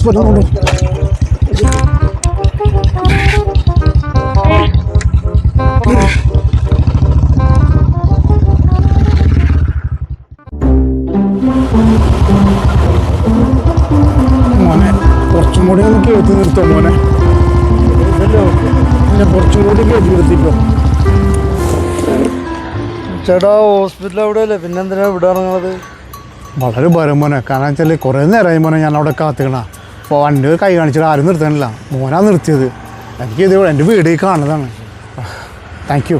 ഹോസ്പിറ്റലിൽ മോനെ കുറച്ചും കൂടി നമുക്ക് എഴുതി നിർത്തോ മോനെ കുറച്ചും കൂടി എഴുതി നിർത്തിക്കോ ചേട്ടാ ഹോസ്പിറ്റൽ എവിടെയല്ലേ പിന്നെ എന്തിനാ ഇവിടെ ഇറങ്ങുന്നത്? വളരെ ഉപകാരം മോനെ. കാരണം വെച്ചാൽ കുറേ നേരമായി മോനെ ഞാൻ അവിടെ കാത്തിക്കണ. അപ്പോൾ വണ്ടി കൈ കാണിച്ചിട്ട് ആരും നിർത്തണില്ല. മോനാ നിർത്തിയത്. എനിക്കിത് എൻ്റെ വീട് കാണുന്നതാണ്. Thank you.